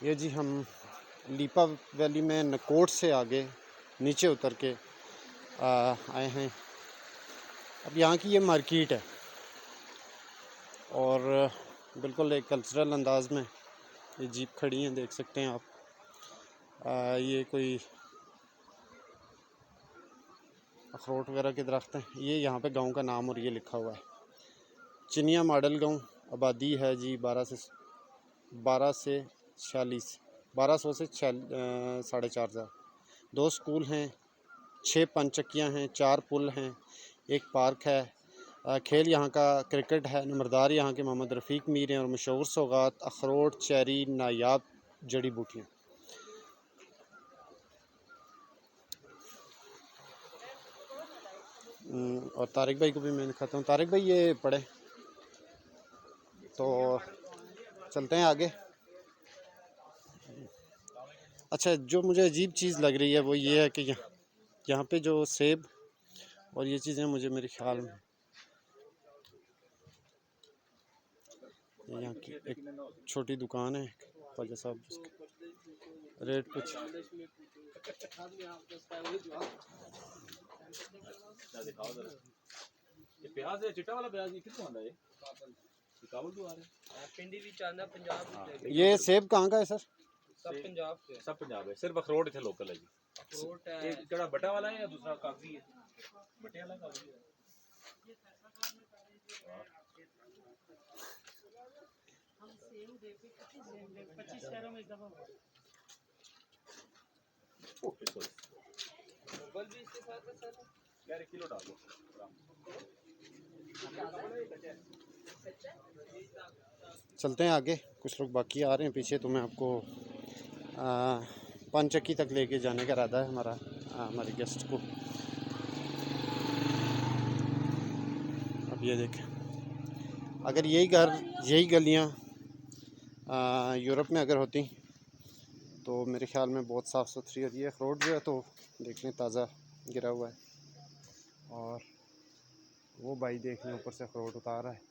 ये जी हम लीपा वैली में नकोट से आगे नीचे उतर के आए हैं। अब यहाँ की ये मार्केट है और बिल्कुल एक कल्चरल अंदाज में ये जीप खड़ी हैं, देख सकते हैं आप। ये कोई अखरोट वगैरह के दरख्त हैं। ये यहाँ पे गांव का नाम और ये लिखा हुआ है चिनिया मॉडल गांव। आबादी है जी 1200 से 4,500। 2 स्कूल हैं, 6 पंचक्कियाँ हैं, 4 पुल हैं, एक पार्क है। खेल यहाँ का क्रिकेट है। नंबरदार यहाँ के मोहम्मद रफ़ीक मीर हैं और मशहूर सौगात अखरोट, चेरी, नायाब जड़ी बूटियाँ। और तारिक भाई को भी मैं दिखाता हूँ। तारिक भाई ये पढ़े तो चलते हैं आगे। अच्छा, जो मुझे अजीब चीज़ लग रही है वो ये है कि यहाँ पे जो सेब और ये चीज़ें मुझे मेरे ख्याल में यहाँ की एक छोटी दुकान है ख्वाजा साहब, उसके रेट कुछ प्याज है, चिट्टा वाला प्याज कितना होता है? काबुल तो आ रहा है। पिंडी भी चांदा पंजाब। ये सेब कहाँ का है सर? सब पंजाब के। सब पंजाब है, सिर्फ अखरोट इथे लोकल है जी। अखरोट है एक जड़ा बटा वाला है या दूसरा कागजी है? बटे वाला कागजी है। हम सेब दे पे 25 शहरों में एक दफा हुआ। ओके सर, बल भी इसके साथ है सर। यार 1 किलो डाल दो। चलते हैं आगे, कुछ लोग बाकी आ रहे हैं पीछे, तो मैं आपको पंचक्की तक लेके जाने का इरादा है हमारे गेस्ट को। अब ये देखें, अगर यही घर यही गलियां यूरोप में अगर होती तो मेरे ख्याल में बहुत साफ़ सुथरी। और ये अखरोट जो है तो देखने ताज़ा गिरा हुआ है और वो भाई देखने ऊपर से अखरोट उतार रहा है।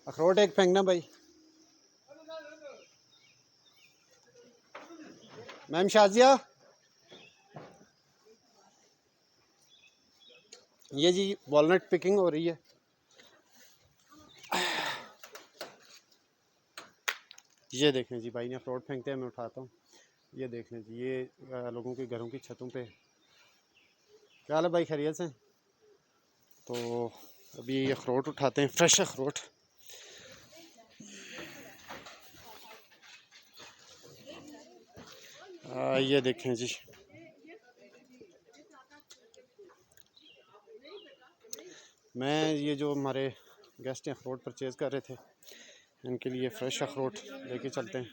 अखरोट एक फेंकना भाई। मैम शाजिया, ये जी वॉलनट पिकिंग हो रही है। ये देखें जी, भाई ने अखरोट फेंकते हैं, मैं उठाता हूँ। ये देख लें जी, ये लोगों के घरों की छतों पे। क्या हाल है भाई, खैरियत से? तो अभी अखरोट उठाते हैं, फ्रेश अखरोट। ये देखें जी, मैं ये जो हमारे गेस्ट हैं अखरोट परचेज़ कर रहे थे, इनके लिए फ़्रेश अखरोट लेके चलते हैं।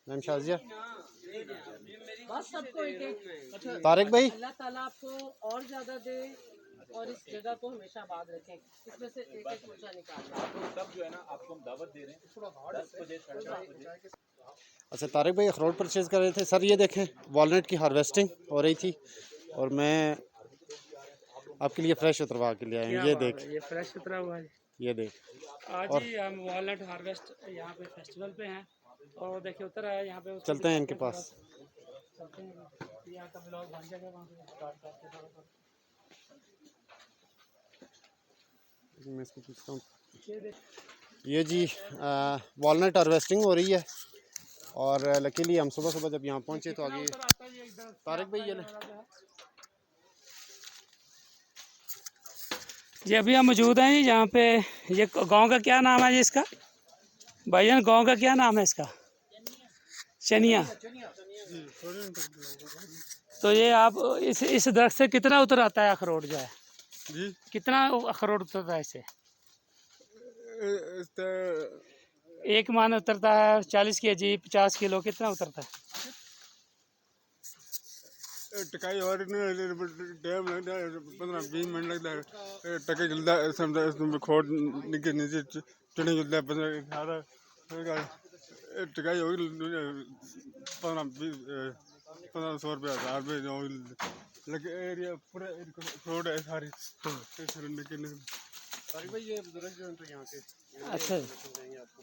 मैम शाजिया, तारिक भाई, अल्लाह ताला आपको और ज़्यादा दे और इस जगह को हमेशा आबाद रखें। इसमें से एक एक मुर्गा निकालना। सब जो है ना आपको हम दावत दे रहे हैं। 10 बजे 10:30 बजे। अच्छा तारिक भाई अखरोट परचेज़ कर रहे थे सर। ये देखें, वॉलनट की हार्वेस्टिंग हो रही थी और मैं आपके लिए फ्रेश उतरवा के ले आए। ये देख, ये फ्रेश उतरा हुआ है। ये देख। आज और ही हम वॉलनट हार्वेस्ट यहाँ पे फेस्टिवल पे हैं और देखिए उतर आया यहाँ पे। चलते हैं इनके पास। चलते हैं, यहाँ का ब्लॉग बन जाएगा वहाँ पे स्टार्ट करते थोड़ा। मैं इसको पूछता हूँ। ये जी वॉलनट हार्वेस्टिंग हो रही है और लकीली हम सुबह सुबह जब यहाँ पहुँचे तो आगे तारिक भाई जी अभी हम मौजूद हैं यहाँ पे। ये गांव का क्या नाम है जी इसका भाईजान? गांव का क्या नाम है इसका? चनिया। तो ये आप इस दरख्त से कितना उतर आता है अखरोट जो है जी? कितना अखरोट उतरता है इससे? एक मान उतरता है 40 kg 50 किलो, कितना उतरता है? टकाई और टाइम लगता है, 15-20 मिनट लगता है। टके जलता है, समझा इसमें खोट नीचे नीचे चढ़ने जलता है। 15-18 टकाई होगी 15-20 1500 रुपये 1000 रुपये जो लगे एरिया पूरा रोड है सारी। हाँ। सारी भाई ये बुजुर्ग जो हैं तो यहाँ के अच्छा देंगे आपको।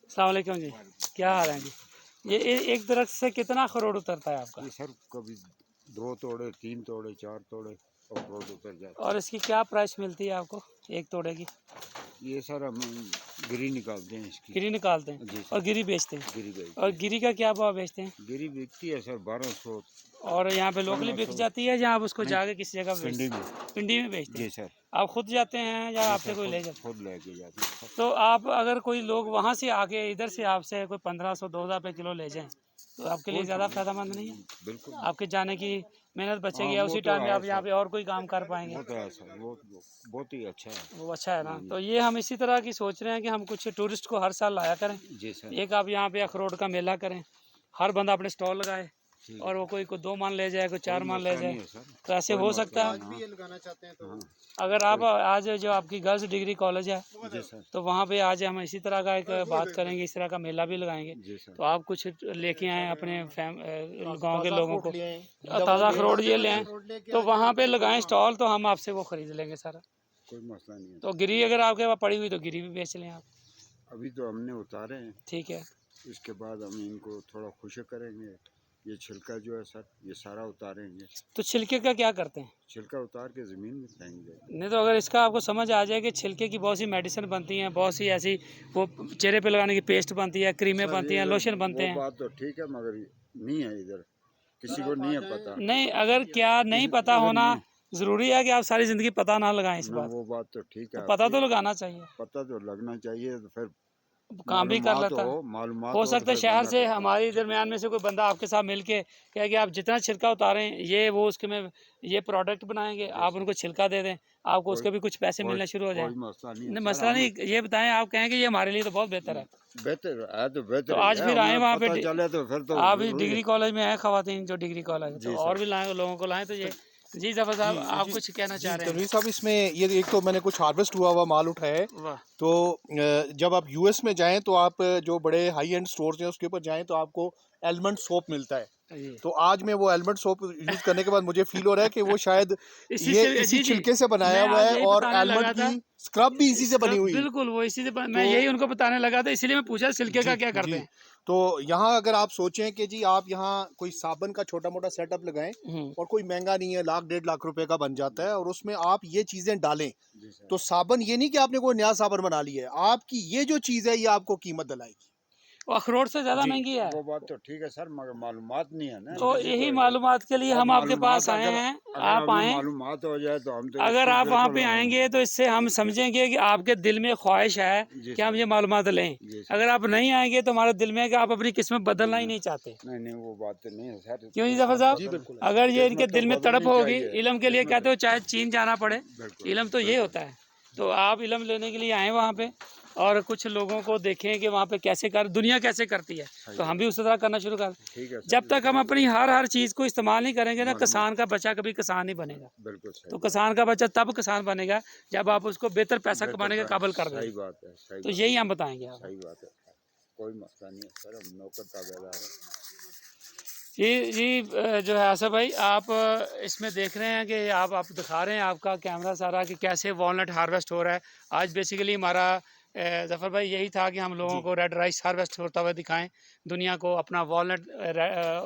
अस्सलाम वालेकुम जी, क्या हाल है जी? ये एक दरख्त से कितना खरोड़ उतरता है आपका? ये सर कभी 2 तोड़े 3 तोड़े 4 तोड़े और रोड उतर जाता और इसकी क्या प्राइस मिलती है आपको एक तोड़े की? है। ये सर हम गिरी निकालते हैं इसकी। गिरी निकालते हैं जी और सर, गिरी बेचते हैं। गिरी गई। और गिरी का क्या भाव बेचते हैं? गिरी बिकती है सर 1200 और यहाँ पे लोकली बिक 1500 जाती है या आप उसको नहीं, जाके किसी जगह बेचते पिंडी हैं? में। पिंडी में बेचते जी हैं। सर, आप खुद जाते हैं या जी आपसे सर, कोई ले जाता है? खुद लेके जाते हैं सर। तो आप अगर कोई लोग वहाँ से आके इधर से आपसे कोई 1500-2000 रुपये किलो ले जाएं तो आपके लिए ज़्यादा फायदेमंद नहीं है? बिल्कुल, आपके जाने की मेहनत बचेगी या हाँ, वो उसी तो टाइम में है आप यहाँ सर। पे और कोई काम कर पाएंगे? वो तो है सर, वो बहुत ही अच्छा है। वो अच्छा है ना। तो ये हम इसी तरह की सोच रहे हैं कि हम कुछ टूरिस्ट को हर साल लाया करें। जी सर, एक आप यहाँ पे अखरोट का मेला करें, हर बंदा अपने स्टॉल लगाए ठीक और वो कोई 2 मन ले जाए, कोई 4 कोई मन ले मसला जाए, नहीं है सर। तो ऐसे कोई हो मसला सकता है। आज नहीं, भी ये लगाना चाहते हैं तो हाँ, अगर आप आज जो आपकी गर्ल्स डिग्री कॉलेज है जी सर, तो वहाँ पे आज हम इसी तरह का एक बात करेंगे, इस तरह का मेला भी लगाएंगे। जी सर, तो आप कुछ लेके आएँ अपने गांव के ताज़ा लोगों अखरोट को, ले आएं, ताज़ा अखरोट ये ले आएँ अखरोट लेके तो आएं, वहाँ पे तो लगाएं स्टॉल, तो हम आपसे वो खरीद लेंगे सारा। कोई मसला नहीं है। तो गिरी अगर आपके पास पड़ी हुई तो गिरी भी बेच लें आप, अभी तो हमने उतारे हैं, ठीक है। इसके बाद हम इनको थोड़ा खुश करेंगे। ये छिलका जो है सर, ये सारा उतारेंगे। तो छिलके का क्या करते हैं? छिलका उतार के ज़मीन में फेंकेंगे। नहीं तो अगर इसका आपको समझ आ जाए कि छिलके की बहुत सी मेडिसिन बनती हैं, बहुत सी ऐसी वो चेहरे पे लगाने की पेस्ट बनती है, क्रीमें सर, बनती हैं, ये लोशन बनते वो हैं। बात तो ठीक है, मगर नहीं है इधर, किसी को नहीं है पता। नहीं, अगर क्या नहीं पता होना ज़रूरी है कि आप सारी ज़िंदगी पता ना लगाएं इस ना बात? वो बात तो ठीक है, तो पता आपकी। तो लगाना चाहिए, पता तो लगना चाहिए, तो फिर काम भी कर लेता है। मालूमात हो तो सकता है फिर शहर बंदा से करता है। हमारे दरमियान में से कोई बंदा आपके साथ मिल के कहे कि आप जितना छिलका उतारें ये वो उसके में ये प्रोडक्ट बनाएंगे, आप उनको छिलका दे दें, आपको उसके भी कुछ पैसे मिलने शुरू हो जाए। कोई मसला नहीं है नहीं सर, मसला हम नहीं, ये बताएं, आप कहें कि ये हमारे लिए तो बहुत बेहतर है। बेहतर है तो बेहतर तो ही आज है, फिर आए हमें वहाँ पे पता चले तो फिर तो आप इस जरूरी है। डिग्री कॉलेज में हैं, खवातीन जो डिग्री कॉलेज है, तो जी और सर। भी लाएं, लोगों को लाएं। तो ये जी जफर साहब, आप कुछ कहना चाह रहे हैं? तनवीर साहब, इसमें ये एक तो मैंने कुछ हार्वेस्ट हुआ हुआ माल उठाया है। वाह, तो जब आप यूएस में जाएं तो आप जो बड़े हाई एंड स्टोर्स हैं उसके ऊपर जाएं तो आपको एलमंड सोप मिलता है। जी। तो आज मैं वो एलमंड सोप यूज करने के बाद मुझे फील हो रहा है कि वो शायद इसी ये से इसी जी, जी। छिलके से बनाया मैं हुआ आज है यही और बताने लगा एलमंड था। की स्क्रब भी इसी से बनी हुई है। बिल्कुल वो इसी से मैं यही उनको बताने लगा था, इसीलिए मैं पूछा छिलके का क्या करते जी। हैं। तो यहाँ अगर आप सोचें कि जी आप यहाँ कोई साबन का छोटा मोटा सेटअप लगाएं और कोई महंगा नहीं है, 1.5 लाख रुपए का बन जाता है, और उसमें आप ये चीजें डालें जी सर। तो साबन ये नहीं कि आपने कोई नया साबन बना लिया है, आपकी ये जो चीज़ है ये आपको कीमत दिलाएगी। वो अखरोट से ज़्यादा महंगी है। वो बात तो ठीक है सर, मगर मालूमात नहीं है ना। तो यही मालूमात के लिए हम आपके पास आए हैं, आप आए। मालूमात हो जाए तो हम तो अगर आप वहाँ पे आएंगे तो इससे हम समझेंगे कि आपके दिल में ख्वाहिश है जी कि हम सर। ये मालूमात लें। जी सर। अगर आप नहीं आएंगे तो हमारे दिल में है कि आप अपनी किस्मत बदलना ही नहीं चाहते। नहीं वो बात तो नहीं है सर। क्यों जी जफर साहब? अगर ये इनके दिल में तड़प होगी, इल्म के लिए कहते हो चाहे चीन जाना पड़े, इल्म तो ये होता है। तो आप इल्म लेने के लिए आए वहाँ पे और कुछ लोगों को देखें कि वहाँ पे कैसे दुनिया कैसे करती है, तो हम भी उस तरह करना शुरू कर। ठीक है सर। जब तक हम अपनी हर चीज़ को इस्तेमाल नहीं करेंगे ना, किसान का बच्चा कभी किसान नहीं बनेगा। बिल्कुल सही। तो किसान का बच्चा तब किसान बनेगा जब आप उसको बेहतर पैसा कमाने के काबिल कर सही दें। बात है, सही तो यही हम बताएंगे आपको। सही बात है, कोई मसला नहीं है सर, हम नौकर ताबेदार हैं। जी जो है आसफ भाई, आप इसमें देख रहे हैं कि आप दिखा रहे हैं आपका कैमरा सारा कि कैसे वॉलनट हार्वेस्ट हो रहा है। आज बेसिकली हमारा जफ़र भाई यही था कि हम लोगों को रेड राइस हार्वेस्ट होता हुआ दिखाएं, दुनिया को अपना वॉलनट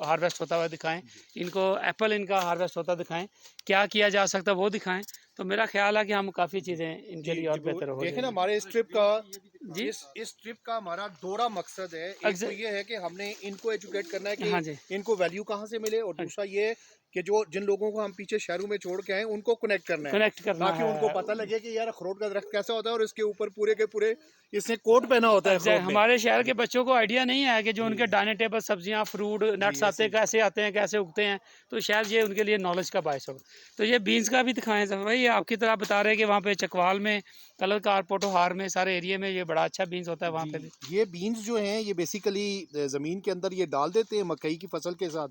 हार्वेस्ट होता हुआ दिखाएं, इनको एप्पल इनका हार्वेस्ट होता दिखाएं, क्या किया जा सकता है वो दिखाएं। तो मेरा ख्याल है कि हम काफ़ी चीज़ें इनके लिए और बेहतर हो देखें ना, जाएंगी। हमारे इस ट्रिप का जी। इस ट्रिप का हमारा दोहरा मकसद है। एक तो ये है कि हमने इनको एजुकेट करना है हाँ कि जी। इनको वैल्यू कहाँ से मिले, और दूसरा ये कि जो जिन लोगों को हम पीछे शहरों में छोड़ के आए उनको कनेक्ट करना है, कनेक्ट करना ताकि है। उनको पता लगे कि यार अखरोट का दरख्त कैसा होता है और इसके ऊपर पूरे के पूरे इसने कोट पहना होता है अखरोट में। हमारे शहर के बच्चों को आइडिया नहीं है कि जो उनके डाइनिंग टेबल सब्जियां, फ्रूट, नट्स आते हैं, कैसे आते हैं, कैसे उगते हैं। तो शायद ये उनके लिए नॉलेज का बायस होगा। तो ये बीन्स का भी दिखाएं सर भाई, आपकी तरह बता रहे हैं कि वहाँ पे चकवाल में, कलर कार, पोटोहार में, सारे एरिया में ये बड़ा अच्छा बीन्स होता है वहाँ पे भी। ये बीन्स जो हैं ये बेसिकली ज़मीन के अंदर ये डाल देते हैं मकई की फसल के साथ,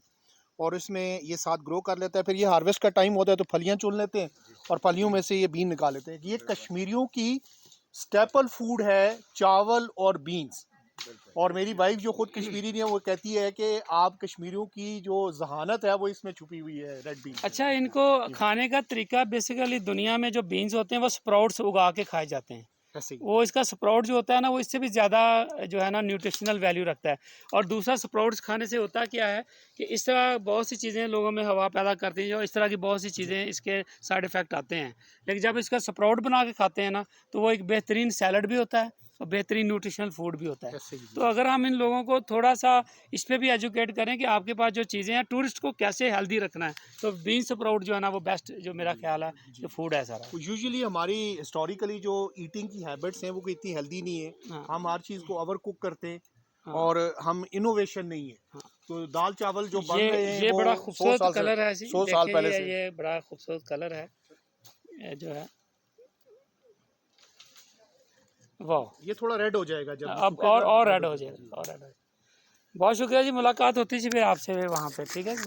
और इसमें ये साथ ग्रो कर लेता है। फिर ये हार्वेस्ट का टाइम होता है तो फलियां चुन लेते हैं और फलियों में से ये बीन निकाल लेते हैं। ये कश्मीरियों की स्टेपल फूड है, चावल और बीन्स। और मेरी वाइफ जो खुद कश्मीरी है वो कहती है कि आप कश्मीरियों की जो जहानत है वो इसमें छुपी हुई है रेड बीन। अच्छा, इनको खाने का तरीका बेसिकली दुनिया में जो बीन्स होते हैं वो स्प्राउट्स उगा के खाए जाते हैं। ऐसे ही वो इसका स्प्राउट जो होता है ना वो इससे भी ज़्यादा जो है ना न्यूट्रिशनल वैल्यू रखता है। और दूसरा, स्प्राउट्स खाने से होता क्या है कि इस तरह बहुत सी चीज़ें लोगों में हवा पैदा करती हैं, जो इस तरह की बहुत सी चीज़ें इसके साइड इफ़ेक्ट आते हैं। लेकिन जब इसका स्प्राउट बना के खाते हैं ना तो वो एक बेहतरीन सैलड भी होता है और बेहतरीन न्यूट्रिशनल फूड भी होता है। ऐसे ही तो अगर हम इन लोगों को थोड़ा सा इस पर भी एजुकेट करें कि आपके पास जो चीज़ें हैं टूरिस्ट को कैसे हेल्दी रखना है, तो बीन स्प्राउट जो है ना वो बेस्ट जो मेरा ख्याल है जो फूड है सारा। यूजुअली हमारी हिस्टोरिकली जो ईटिंग की हैबिट्स हैं वो कोई इतनी हेल्दी नहीं है। हाँ। हम हर चीज़ को ओवर कुक करते हैं हाँ। और हम इनोवेशन नहीं है। हाँ। तो दाल चावल जो बन रहे हैं ये वो बड़ा 100 खूबसूरत साल से- कलर है। 100 साल देखिए, पहले से ये बड़ा खूबसूरत कलर है ये जो है। वाह, ये थोड़ा रेड हो जाएगा जब अब और रेड हो जाएगा, और रेड हो जाएगा। बहुत शुक्रिया जी, मुलाकात होती थी फिर आपसे वहाँ पे, ठीक है जी।